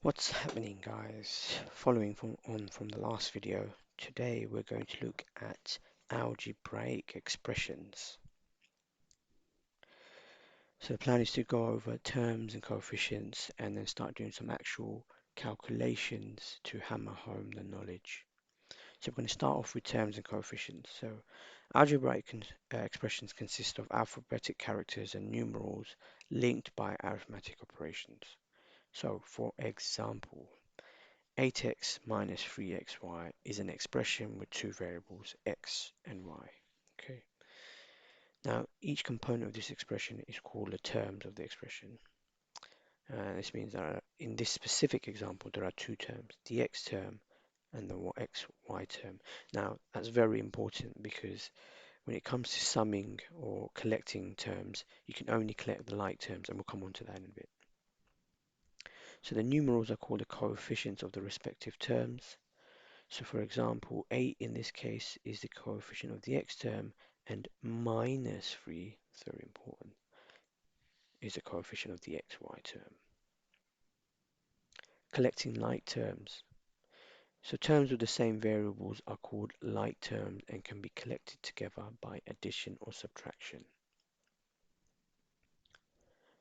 What's happening, guys? Following from the last video, today we're going to look at algebraic expressions. So the plan is to go over terms and coefficients and then start doing some actual calculations to hammer home the knowledge. So we're going to start off with terms and coefficients. So algebraic expressions consist of alphabetic characters and numerals linked by arithmetic operations. So for example, 8x minus 3xy is an expression with two variables, x and y. Okay. Now, each component of this expression is called the terms of the expression. This means that in this specific example, there are two terms, the x term and the xy term. Now, that's very important because when it comes to summing or collecting terms, you can only collect the like terms, and we'll come on to that in a bit. So the numerals are called the coefficients of the respective terms. So for example, 8 in this case is the coefficient of the x term, and minus 3, it's very important, is the coefficient of the xy term. Collecting like terms. So terms with the same variables are called like terms and can be collected together by addition or subtraction.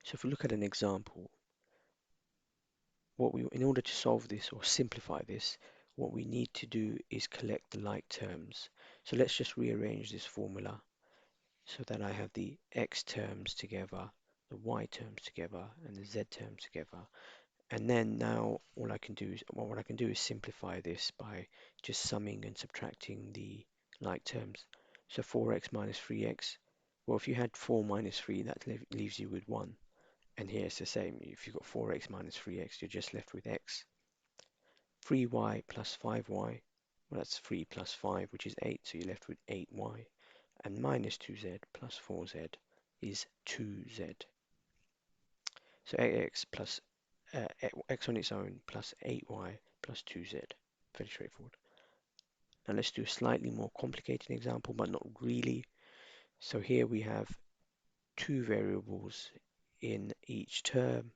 So if we look at an example, in order to solve this or simplify this, what we need to do is collect the like terms. So let's just rearrange this formula so that I have the x terms together, the y terms together, and the z terms together. And then now what I can do is simplify this by just summing and subtracting the like terms. So 4x minus 3x, well, if you had 4 minus 3, that leaves you with 1. And here it's the same. If you've got 4x minus 3x, you're just left with x. 3y plus 5y, well, that's 3 plus 5, which is 8, so you're left with 8y. And minus 2z plus 4z is 2z. So 8x plus x on its own plus 8y plus 2z. Very straightforward. Now let's do a slightly more complicated example, but not really. So here we have two variables in each term,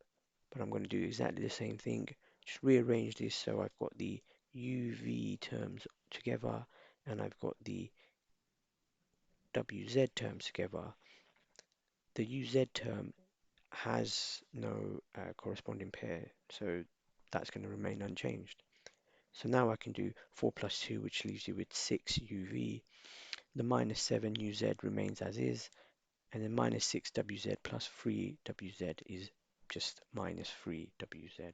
but I'm going to do exactly the same thing. Just rearrange this so I've got the uv terms together and I've got the wz terms together. The uz term has no corresponding pair, so that's going to remain unchanged. So now I can do 4 plus 2, which leaves you with 6 uv. The minus 7 uz remains as is, and then minus 6 wz plus 3 wz is just minus 3 wz.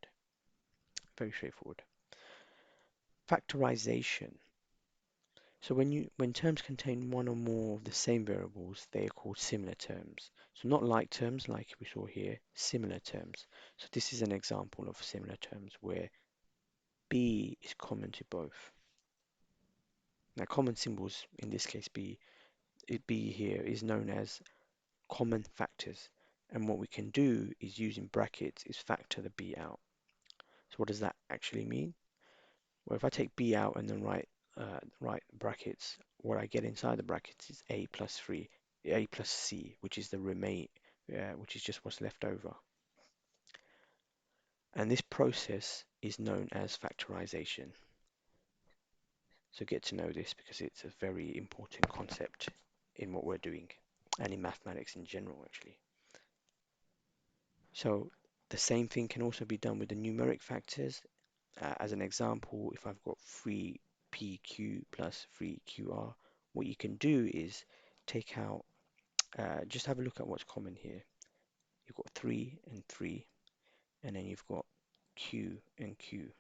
Very straightforward. Factorization. So when terms contain one or more of the same variables, they are called similar terms. So not like terms like we saw here, similar terms. So this is an example of similar terms where B is common to both. Now common symbols, in this case B here is known as common factors. And what we can do is using brackets is factor the B out. So what does that actually mean? Well, if I take B out and then write brackets, what I get inside the brackets is A plus C, which is which is just what's left over. And this process is known as factorization. So get to know this because it's a very important concept in what we're doing and in mathematics in general, actually. So the same thing can also be done with the numeric factors. As an example, if I've got 3pq plus 3qr, what you can do is take out, just have a look at what's common here. You've got 3 and 3, and then you've got q and q.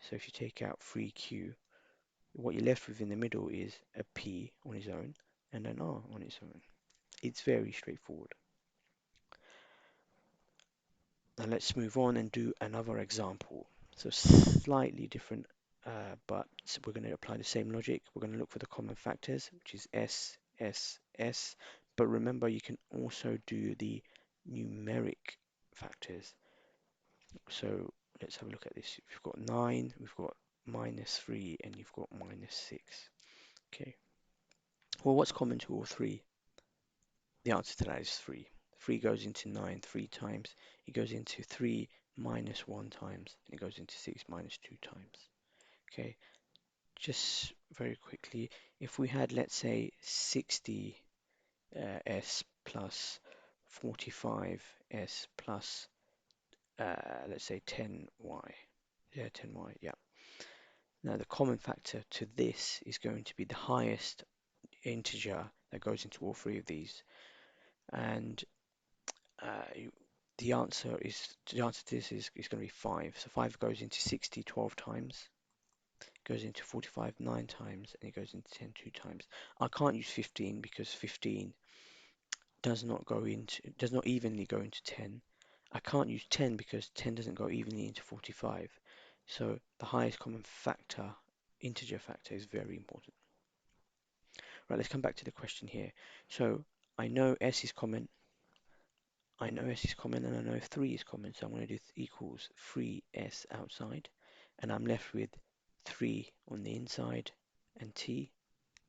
So if you take out 3q, what you're left with in the middle is a p on its own and an r on its own. It's very straightforward. Now let's move on and do another example. So slightly different, but we're going to apply the same logic. We're going to look for the common factors, which is S, S, S. But remember, you can also do the numeric factors. So let's have a look at this. We've got 9, we've got minus 3, and you've got minus 6. Okay. Well, what's common to all three? The answer to that is 3. 3 goes into 9 3 times. It goes into 3 minus 1 times, and it goes into 6 minus 2 times. Okay, just very quickly, if we had, let's say, 60 s plus 45s plus, let's say, 10y. Yeah, 10y, yeah. Now, the common factor to this is going to be the highest integer that goes into all three of these. And the answer to this is going to be 5. So 5 goes into 60 12 times, goes into 45 9 times, and it goes into 10 2 times. I can't use 15 because 15 does not evenly go into 10. I can't use 10 because 10 doesn't go evenly into 45. So the highest common factor, integer factor, is very important. Right, let's come back to the question here. So I know s is common, and I know 3 is common, so I'm going to do equals 3s outside, and I'm left with 3 on the inside and t.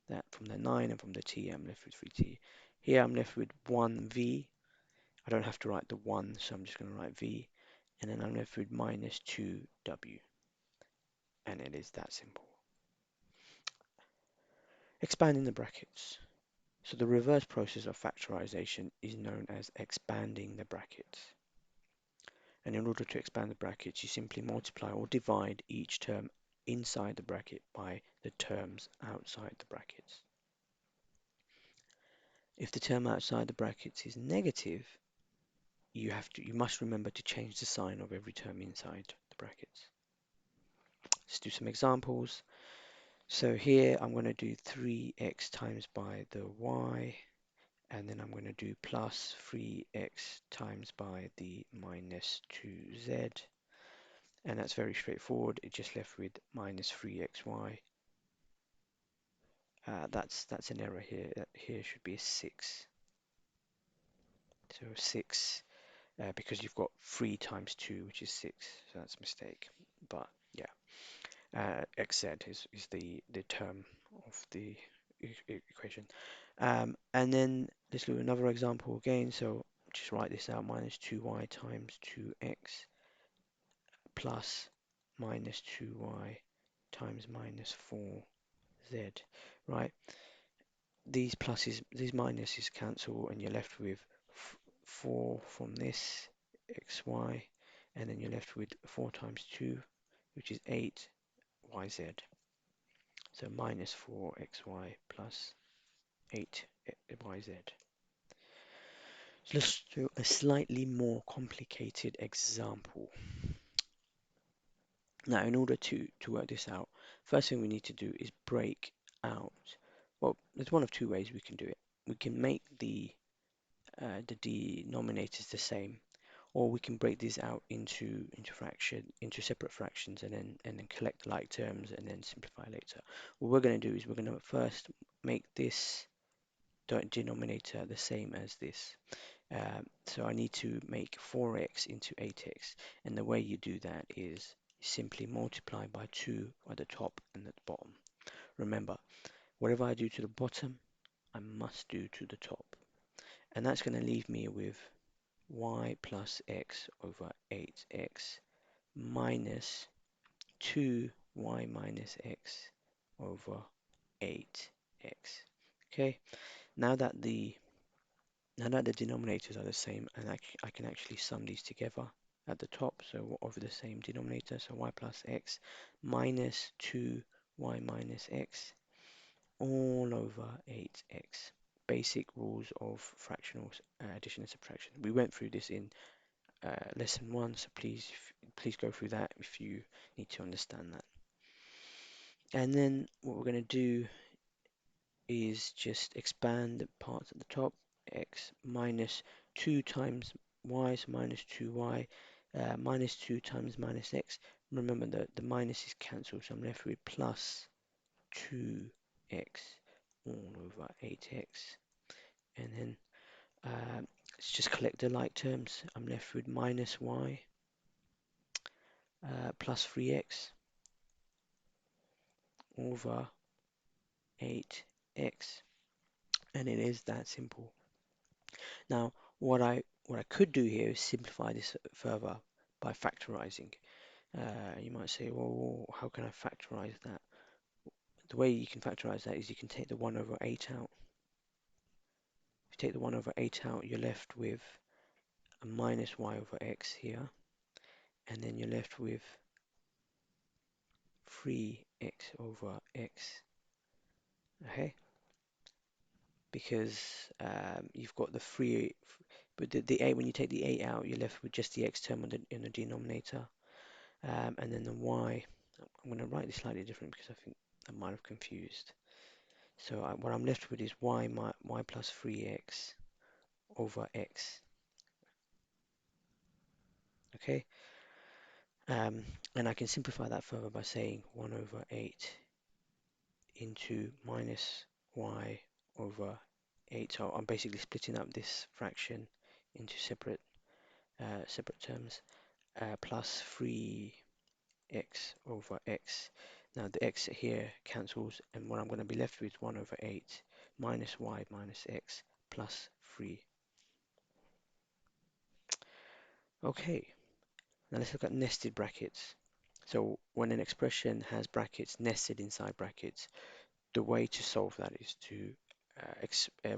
That from the 9 and from the t, I'm left with 3t. Here I'm left with 1v. I don't have to write the 1, so I'm just going to write v, and then I'm left with minus 2w, and it is that simple. Expanding the brackets. So the reverse process of factorization is known as expanding the brackets. And in order to expand the brackets, you simply multiply or divide each term inside the bracket by the terms outside the brackets. If the term outside the brackets is negative, you must remember to change the sign of every term inside the brackets. Let's do some examples. So here I'm going to do 3x times by the y, and then I'm going to do plus 3x times by the minus 2z. And that's very straightforward. It just left with minus 3xy. That's an error here. Here should be a 6. So 6 because you've got 3 times 2, which is 6. So that's a mistake. But yeah, xz is the term of the equation. And then let's do another example again. So just write this out: minus 2y times 2x plus minus 2y times minus 4z, right? These minuses cancel, and you're left with 4 from this xy, and then you're left with 4 times 2, which is 8yz. So minus 4xy plus 8yz. So let's do a slightly more complicated example. Now, in order to work this out, first thing we need to do is break out. Well, there's one of two ways we can do it. We can make the denominators the same, or we can break these out into separate fractions, and then collect like terms and then simplify later. What we're going to do is we're going to first make this denominator the same as this. So I need to make 4x into 8x, and the way you do that is simply multiply by 2 at the top and at the bottom. Remember, whatever I do to the bottom, I must do to the top. And that's going to leave me with y plus x over 8x minus 2y minus x over 8x. Okay, now that the denominators are the same, and I can actually sum these together at the top, so over the same denominator, so y plus x minus 2y minus x all over 8x. Basic rules of fractional addition and subtraction. We went through this in lesson 1, so please go through that if you need to understand that. And then what we're going to do is just expand the parts at the top. X minus 2 times y is minus 2y, minus 2 times minus x. Remember that the minus is cancelled, so I'm left with plus 2x all over 8x. And then let's just collect the like terms. I'm left with minus y plus 3x over 8x. And it is that simple. Now, what I could do here is simplify this further by factorizing. You might say, well, how can I factorize that? The way you can factorize that is you can take the 1 over 8 out. If you take the 1 over 8 out, you're left with a minus y over x here, and then you're left with 3x over x, okay? Because you've got the 3, but the 8, when you take the 8 out, you're left with just the x term in the denominator. And then the y, I'm going to write this slightly different because I think I might have confused. So what I'm left with is y plus 3x over x, okay? And I can simplify that further by saying 1 over 8 into minus y over 8. So I'm basically splitting up this fraction into separate terms, plus 3x over x. Now the x here cancels, and what I'm going to be left with is 1 over 8 minus y minus x plus 3. Okay, now let's look at nested brackets. So when an expression has brackets nested inside brackets, the way to solve that is to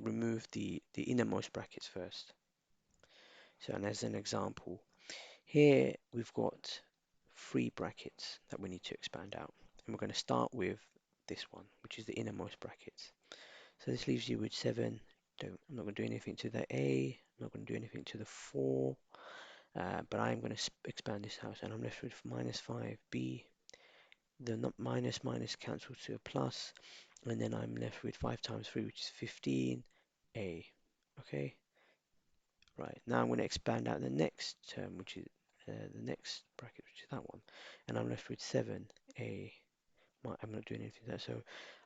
remove the innermost brackets first. So, and as an example, here we've got 3 brackets that we need to expand out. And we're going to start with this one, which is the innermost brackets. So this leaves you with 7. I'm not going to do anything to the a, I'm not going to do anything to the 4, but I'm going to expand this out, and I'm left with minus 5b. The minus cancels to a plus, and then I'm left with 5 times 3, which is 15a. Okay, right, now I'm going to expand out the next term, which is the next bracket, which is that one, and I'm left with 7a. I'm not doing anything there, so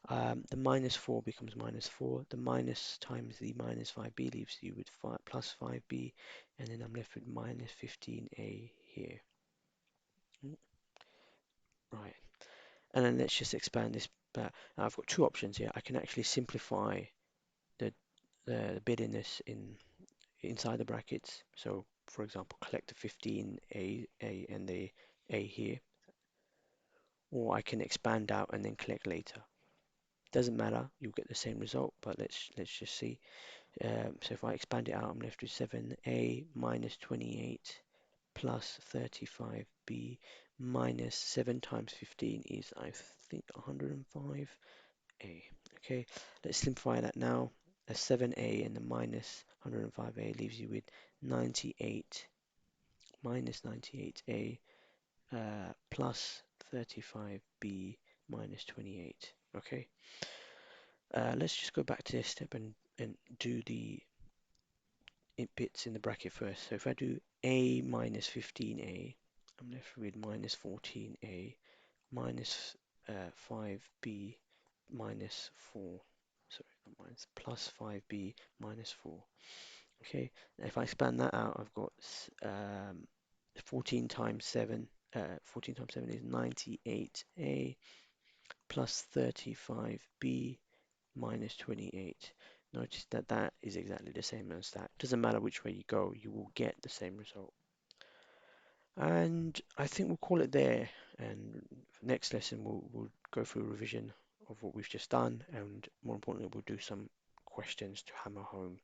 the minus 4 becomes minus 4. The minus times the minus 5b leaves you with plus 5b, and then I'm left with minus 15a here. Right, and then let's just expand this back. Now I've got 2 options here. I can actually simplify the bit in this inside the brackets. So for example, collect the 15a and the a here, or I can expand out and then collect later. Doesn't matter, you'll get the same result, but let's just see. So if I expand it out, I'm left with 7a minus 28 plus 35b minus 7 times 15 is, I think, 105a. Okay, let's simplify that now. A 7a and the minus 105a leaves you with 98 minus 98a plus 35b minus 28. Okay, let's just go back to this step and do the bits in the bracket first. So if I do a minus 15a, I'm left with minus 14a minus 5b minus 4. Sorry, not minus, plus 5b minus 4. Okay, if I expand that out, I've got 14 times 7. 14 times 7 is 98a plus 35b minus 28. Notice that that is exactly the same as that. Doesn't matter which way you go, you will get the same result. And I think we'll call it there. And next lesson, we'll go through a revision of what we've just done. And more importantly, we'll do some questions to hammer home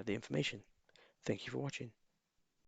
the information. Thank you for watching.